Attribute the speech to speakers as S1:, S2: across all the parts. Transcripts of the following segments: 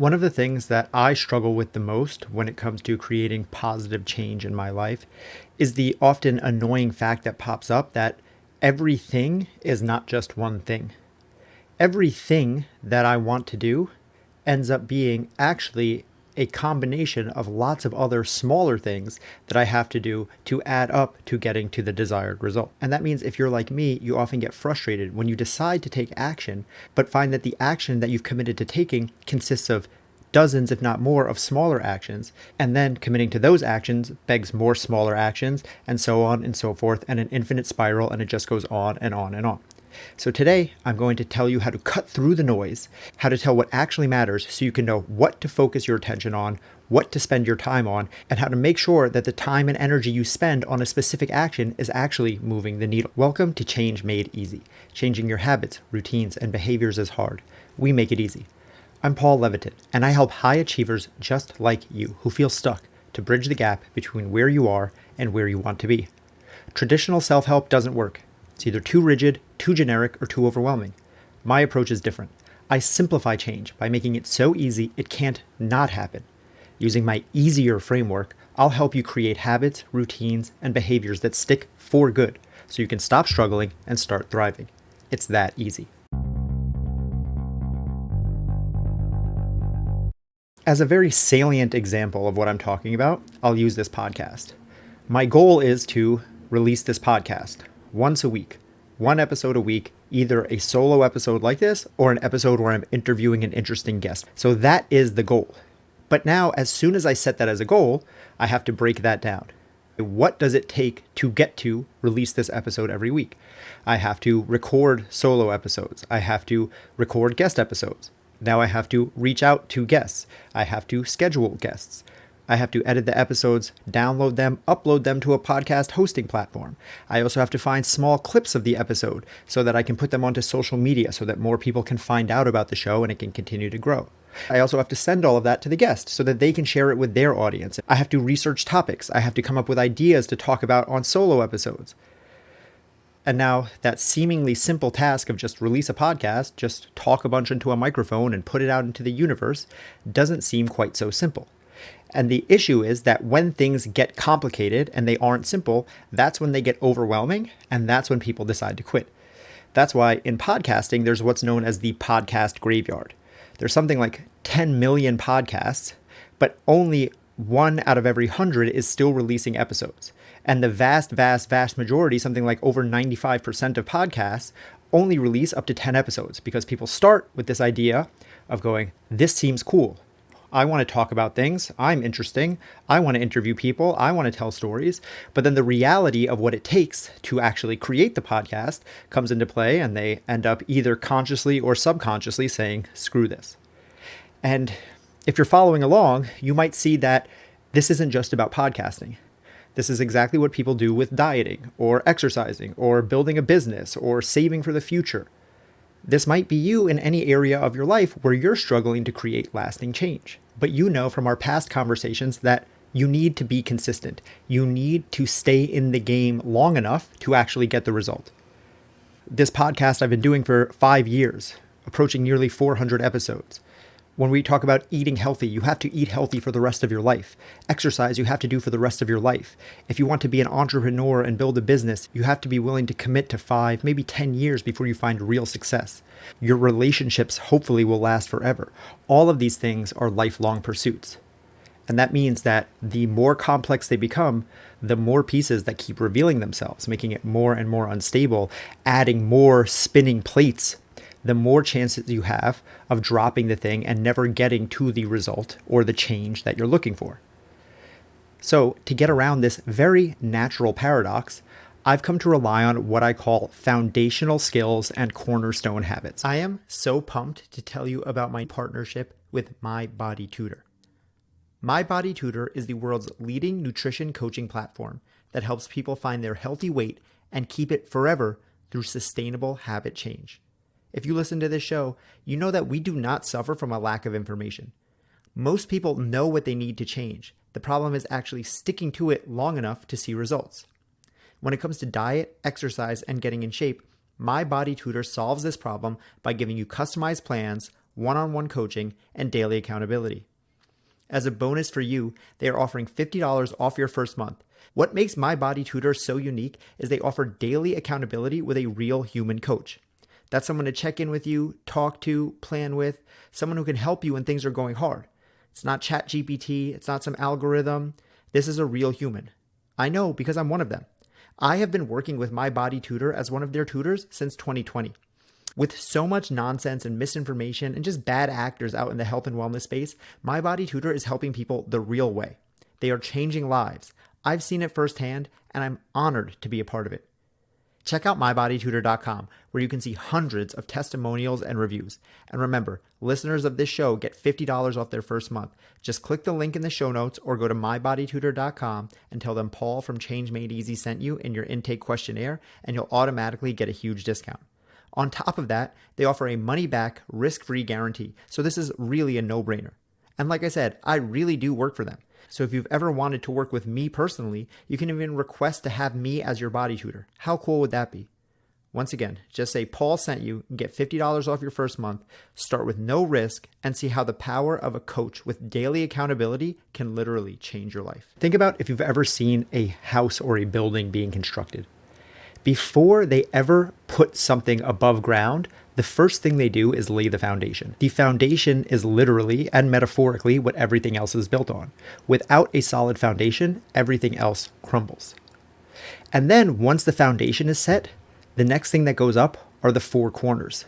S1: One of the things that I struggle with the most when it comes to creating positive change in my life is the often annoying fact that pops up that everything is not just one thing. Everything that I want to do ends up being actually a combination of lots of other smaller things that I have to do to add up to getting to the desired result. And that means if you're like me, you often get frustrated when you decide to take action, but find that the action that you've committed to taking consists of dozens, if not more, of smaller actions, and then committing to those actions begs more smaller actions, and so on and so forth, and an infinite spiral, and it just goes on and on and on. So today, I'm going to tell you how to cut through the noise, how to tell what actually matters so you can know what to focus your attention on, what to spend your time on, and how to make sure that the time and energy you spend on a specific action is actually moving the needle. Welcome to Change Made Easy. Changing your habits, routines, and behaviors is hard. We make it easy. I'm Paul Levitin, and I help high achievers just like you who feel stuck to bridge the gap between where you are and where you want to be. Traditional self-help doesn't work. It's either too rigid, too generic, or too overwhelming. My approach is different. I simplify change by making it so easy it can't not happen. Using my easier framework, I'll help you create habits, routines, and behaviors that stick for good so you can stop struggling and start thriving. It's that easy. As a very salient example of what I'm talking about, I'll use this podcast. My goal is to release this podcast once a week, one episode a week, either a solo episode like this or an episode where I'm interviewing an interesting guest. So that is the goal. But now, as soon as I set that as a goal, I have to break that down. What does it take to get to release this episode every week? I have to record solo episodes. I have to record guest episodes. Now I have to reach out to guests. I have to schedule guests. I have to edit the episodes, download them, upload them to a podcast hosting platform. I also have to find small clips of the episode so that I can put them onto social media so that more people can find out about the show and it can continue to grow. I also have to send all of that to the guest so that they can share it with their audience. I have to research topics. I have to come up with ideas to talk about on solo episodes. And now that seemingly simple task of just release a podcast, just talk a bunch into a microphone and put it out into the universe, doesn't seem quite so simple. And the issue is that when things get complicated and they aren't simple, that's when they get overwhelming, and that's when people decide to quit. That's why in podcasting, there's what's known as the podcast graveyard. There's something like 10 million podcasts, but only 1 out of every 100 is still releasing episodes. And the vast majority, something like over 95% of podcasts, only release up to 10 episodes because people start with this idea of going, this seems cool. I want to talk about things. I'm interesting. I want to interview people. I want to tell stories. But then the reality of what it takes to actually create the podcast comes into play, and they end up either consciously or subconsciously saying, screw this. And if you're following along, you might see that this isn't just about podcasting. This is exactly what people do with dieting or exercising or building a business or saving for the future. This might be you in any area of your life where you're struggling to create lasting change. But you know from our past conversations that you need to be consistent. You need to stay in the game long enough to actually get the result. This podcast I've been doing for 5 years, approaching nearly 400 episodes. When we talk about eating healthy, you have to eat healthy for the rest of your life. Exercise you have to do for the rest of your life. If you want to be an entrepreneur and build a business, you have to be willing to commit to 5, maybe 10 years before you find real success. Your relationships hopefully will last forever. All of these things are lifelong pursuits. And that means that the more complex they become, the more pieces that keep revealing themselves, making it more and more unstable, adding more spinning plates, the more chances you have of dropping the thing and never getting to the result or the change that you're looking for. So to get around this very natural paradox, I've come to rely on what I call foundational skills and cornerstone habits. I am so pumped to tell you about my partnership with My Body Tutor. My Body Tutor is the world's leading nutrition coaching platform that helps people find their healthy weight and keep it forever through sustainable habit change. If you listen to this show, you know that we do not suffer from a lack of information. Most people know what they need to change. The problem is actually sticking to it long enough to see results. When it comes to diet, exercise, and getting in shape, My Body Tutor solves this problem by giving you customized plans, one-on-one coaching, and daily accountability. As a bonus for you, they are offering $50 off your first month. What makes My Body Tutor so unique is they offer daily accountability with a real human coach. That's someone to check in with you, talk to, plan with, someone who can help you when things are going hard. It's not ChatGPT, it's not some algorithm. This is a real human. I know because I'm one of them. I have been working with My Body Tutor as one of their tutors since 2020. With so much nonsense and misinformation and just bad actors out in the health and wellness space, My Body Tutor is helping people the real way. They are changing lives. I've seen it firsthand, and I'm honored to be a part of it. Check out mybodytutor.com, where you can see hundreds of testimonials and reviews. And remember, listeners of this show get $50 off their first month. Just click the link in the show notes or go to mybodytutor.com and tell them Paul from Change Made Easy sent you in your intake questionnaire, and you'll automatically get a huge discount. On top of that, they offer a money-back, risk-free guarantee. So this is really a no-brainer. And like I said, I really do work for them. So if you've ever wanted to work with me personally, you can even request to have me as your body tutor. How cool would that be? Once again, just say Paul sent you and get $50 off your first month, start with no risk, and see how the power of a coach with daily accountability can literally change your life. Think about if you've ever seen a house or a building being constructed. Before they ever put something above ground, the first thing they do is lay the foundation. The foundation is literally and metaphorically what everything else is built on. Without a solid foundation, everything else crumbles. And then once the foundation is set, the next thing that goes up are the four corners.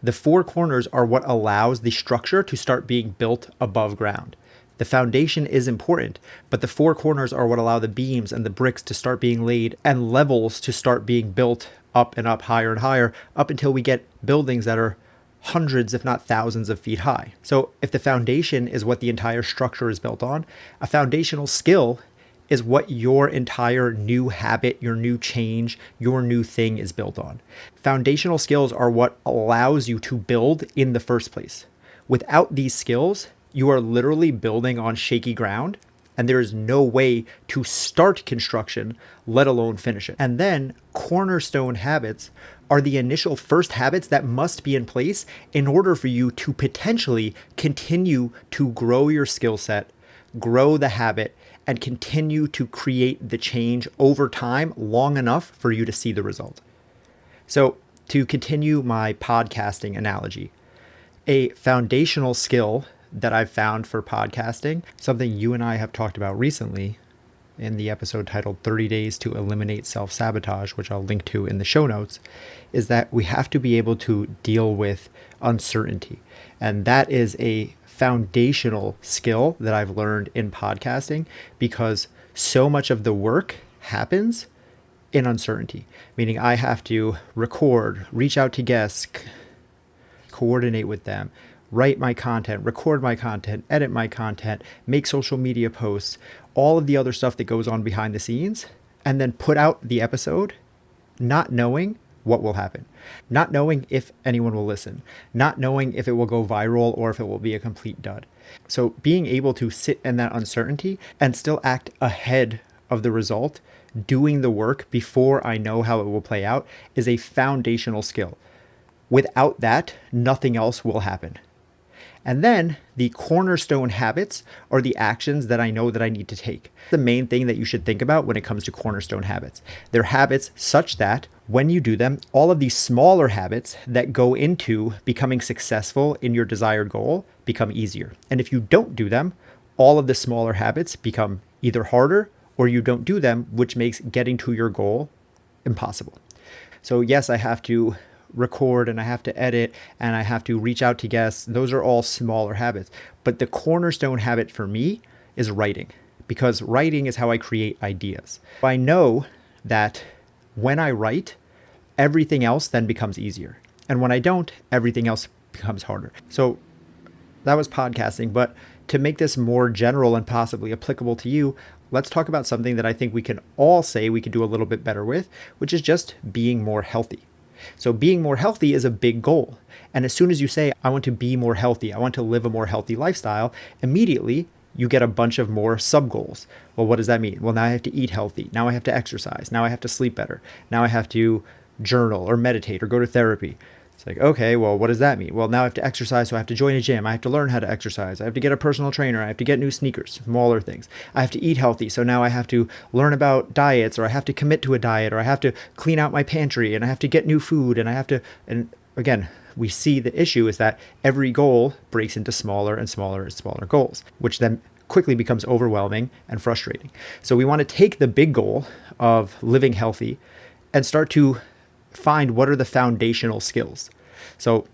S1: The four corners are what allows the structure to start being built above ground. The foundation is important, but the four corners are what allow the beams and the bricks to start being laid and levels to start being built up and up, higher and higher, up until we get buildings that are hundreds, if not thousands of feet high. So if the foundation is what the entire structure is built on, a foundational skill is what your entire new habit, your new change, your new thing is built on. Foundational skills are what allows you to build in the first place. Without these skills, you are literally building on shaky ground, and there is no way to start construction, let alone finish it. And then cornerstone habits are the initial first habits that must be in place in order for you to potentially continue to grow your skill set, grow the habit, and continue to create the change over time long enough for you to see the result. So to continue my podcasting analogy, a foundational skill that I've found for podcasting, something you and I have talked about recently in the episode titled 30 Days to Eliminate Self-Sabotage, which I'll link to in the show notes, is that we have to be able to deal with uncertainty. And that is a foundational skill that I've learned in podcasting because so much of the work happens in uncertainty, meaning I have to record, reach out to guests, coordinate with them, write my content, record my content, edit my content, make social media posts, all of the other stuff that goes on behind the scenes, and then put out the episode not knowing what will happen, not knowing if anyone will listen, not knowing if it will go viral or if it will be a complete dud. So being able to sit in that uncertainty and still act ahead of the result, doing the work before I know how it will play out, is a foundational skill. Without that, nothing else will happen. And then the cornerstone habits are the actions that I know that I need to take. The main thing that you should think about when it comes to cornerstone habits. They're habits such that when you do them, all of these smaller habits that go into becoming successful in your desired goal become easier. And if you don't do them, all of the smaller habits become either harder or you don't do them, which makes getting to your goal impossible. So yes, I have to record and I have to edit and I have to reach out to guests. Those are all smaller habits. But the cornerstone habit for me is writing, because writing is how I create ideas. I know that when I write, everything else then becomes easier. And when I don't, everything else becomes harder. So that was podcasting. But to make this more general and possibly applicable to you, let's talk about something that I think we can all say we could do a little bit better with, which is just being more healthy. So being more healthy is a big goal. And as soon as you say, I want to be more healthy, I want to live a more healthy lifestyle, immediately you get a bunch of more sub goals. Well, what does that mean? Well, now I have to eat healthy. Now I have to exercise. Now I have to sleep better. Now I have to journal or meditate or go to therapy. It's like, okay, well, what does that mean? Well, now I have to exercise, so I have to join a gym. I have to learn how to exercise. I have to get a personal trainer. I have to get new sneakers, smaller things. I have to eat healthy, so now I have to learn about diets, or I have to commit to a diet, or I have to clean out my pantry, and I have to get new food, and I have to, and again, we see the issue is that every goal breaks into smaller and smaller and smaller goals, which then quickly becomes overwhelming and frustrating. So we want to take the big goal of living healthy and start to find what are the foundational skills. So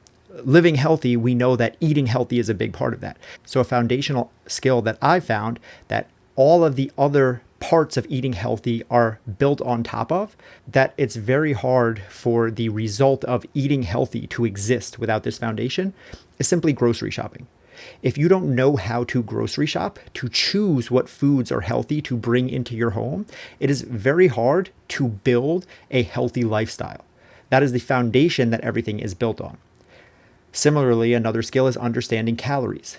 S1: living healthy, we know that eating healthy is a big part of that. So a foundational skill that I found that all of the other parts of eating healthy are built on top of, that it's very hard for the result of eating healthy to exist without this foundation, is simply grocery shopping. If you don't know how to grocery shop, to choose what foods are healthy to bring into your home, it is very hard to build a healthy lifestyle. That is the foundation that everything is built on. Similarly, another skill is understanding calories.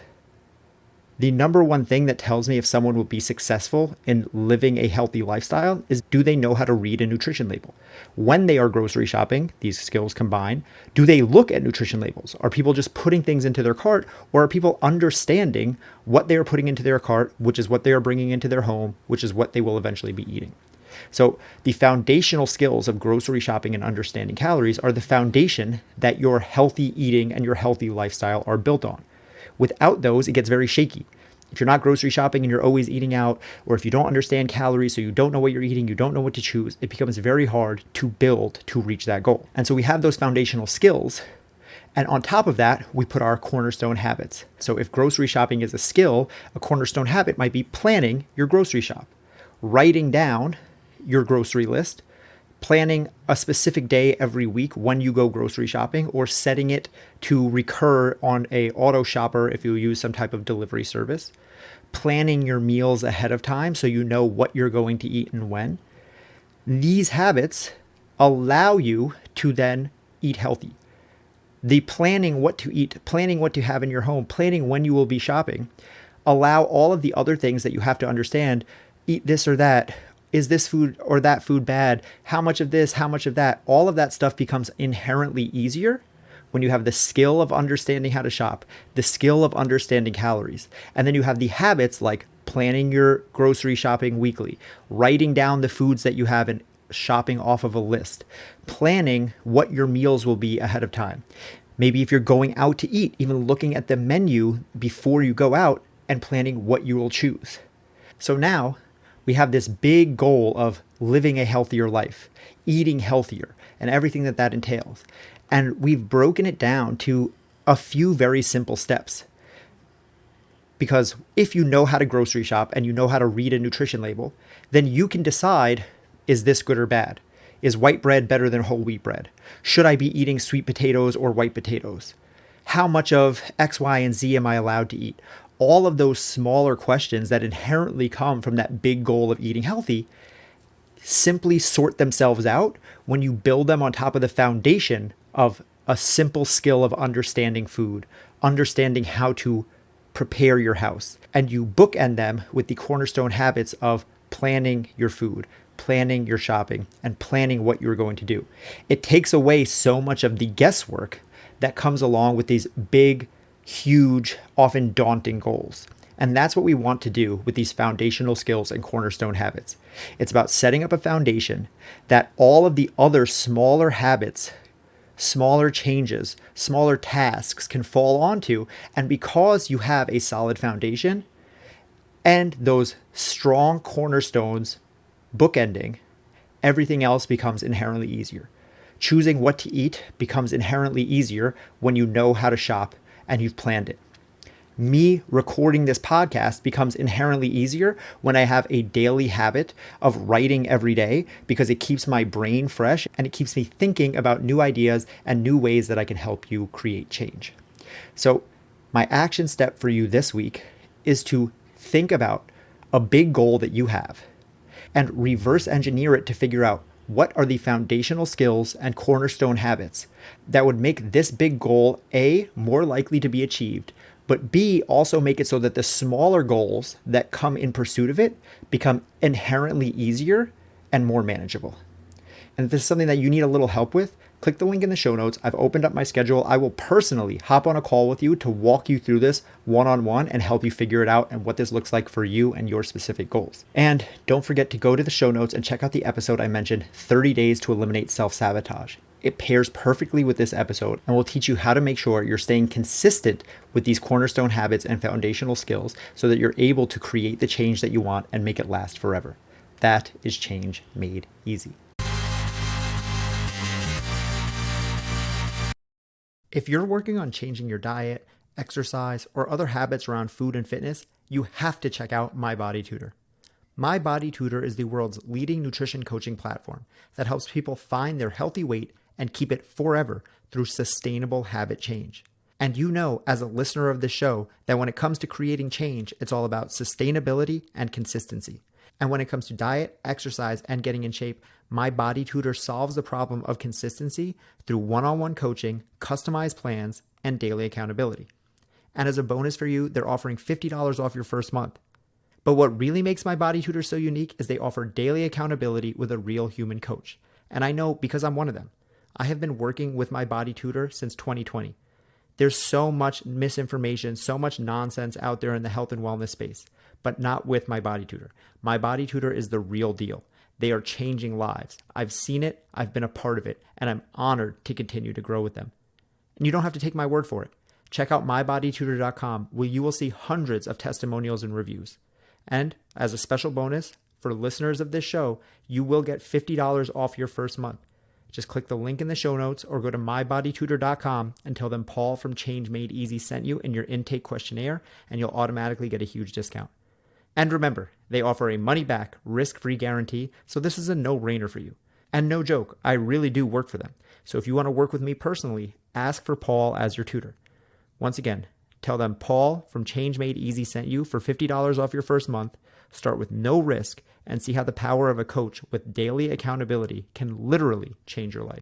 S1: The number one thing that tells me if someone will be successful in living a healthy lifestyle is, do they know how to read a nutrition label? When they are grocery shopping, these skills combine, do they look at nutrition labels? Are people just putting things into their cart, or are people understanding what they are putting into their cart, which is what they are bringing into their home, which is what they will eventually be eating? So the foundational skills of grocery shopping and understanding calories are the foundation that your healthy eating and your healthy lifestyle are built on. Without those, it gets very shaky. If you're not grocery shopping and you're always eating out, or if you don't understand calories, so you don't know what you're eating, you don't know what to choose, it becomes very hard to build to reach that goal. And so we have those foundational skills. And on top of that, we put our cornerstone habits. So if grocery shopping is a skill, a cornerstone habit might be planning your grocery shop, writing down your grocery list, planning a specific day every week when you go grocery shopping, or setting it to recur on a auto shopper if you use some type of delivery service, planning your meals ahead of time so you know what you're going to eat and when. These habits allow you to then eat healthy. The planning what to eat, planning what to have in your home, planning when you will be shopping, allow all of the other things that you have to understand, eat this or that. Is this food or that food bad? How much of this, how much of that? All of that stuff becomes inherently easier when you have the skill of understanding how to shop, the skill of understanding calories. And then you have the habits like planning your grocery shopping weekly, writing down the foods that you have and shopping off of a list, planning what your meals will be ahead of time. Maybe if you're going out to eat, even looking at the menu before you go out and planning what you will choose. So now we have this big goal of living a healthier life, eating healthier, and everything that that entails. And we've broken it down to a few very simple steps. Because if you know how to grocery shop and you know how to read a nutrition label, then you can decide, is this good or bad? Is white bread better than whole wheat bread? Should I be eating sweet potatoes or white potatoes? How much of X, Y, and Z am I allowed to eat? All of those smaller questions that inherently come from that big goal of eating healthy simply sort themselves out when you build them on top of the foundation of a simple skill of understanding food, understanding how to prepare your house, and you bookend them with the cornerstone habits of planning your food, planning your shopping, and planning what you're going to do. It takes away so much of the guesswork that comes along with these big, huge, often daunting goals. And that's what we want to do with these foundational skills and cornerstone habits. It's about setting up a foundation that all of the other smaller habits, smaller changes, smaller tasks can fall onto. And because you have a solid foundation and those strong cornerstones bookending, everything else becomes inherently easier. Choosing what to eat becomes inherently easier when you know how to shop and you've planned it. Me recording this podcast becomes inherently easier when I have a daily habit of writing every day, because it keeps my brain fresh and it keeps me thinking about new ideas and new ways that I can help you create change. So my action step for you this week is to think about a big goal that you have and reverse engineer it to figure out what are the foundational skills and cornerstone habits that would make this big goal, A, more likely to be achieved, but B, also make it so that the smaller goals that come in pursuit of it become inherently easier and more manageable. And if this is something that you need a little help with, Click the link in the show notes. I've opened up my schedule. I will personally hop on a call with you to walk you through this one-on-one and help you figure it out and what this looks like for you and your specific goals. And don't forget to go to the show notes and check out the episode I mentioned, 30 Days to Eliminate Self-Sabotage. It pairs perfectly with this episode and will teach you how to make sure you're staying consistent with these cornerstone habits and foundational skills so that you're able to create the change that you want and make it last forever. That is change made easy. If you're working on changing your diet, exercise, or other habits around food and fitness, you have to check out My Body Tutor. My Body Tutor is the world's leading nutrition coaching platform that helps people find their healthy weight and keep it forever through sustainable habit change. And you know, as a listener of this show, that when it comes to creating change, it's all about sustainability and consistency. And when it comes to diet, exercise, and getting in shape, My Body Tutor solves the problem of consistency through one-on-one coaching, customized plans, and daily accountability. And as a bonus for you, they're offering $50 off your first month. But what really makes My Body Tutor so unique is they offer daily accountability with a real human coach. And I know because I'm one of them. I have been working with My Body Tutor since 2020. There's so much misinformation, so much nonsense out there in the health and wellness space, but not with My Body Tutor. My Body Tutor is the real deal. They are changing lives. I've seen it, I've been a part of it, and I'm honored to continue to grow with them. And you don't have to take my word for it. Check out mybodytutor.com where you will see hundreds of testimonials and reviews. And as a special bonus for listeners of this show, you will get $50 off your first month. Just click the link in the show notes or go to mybodytutor.com and tell them Paul from Change Made Easy sent you in your intake questionnaire, and you'll automatically get a huge discount. And remember, they offer a money-back, risk-free guarantee, so this is a no-brainer for you. And no joke, I really do work for them. So if you want to work with me personally, ask for Paul as your tutor. Once again, tell them Paul from Change Made Easy sent you for $50 off your first month. Start with no risk and see how the power of a coach with daily accountability can literally change your life.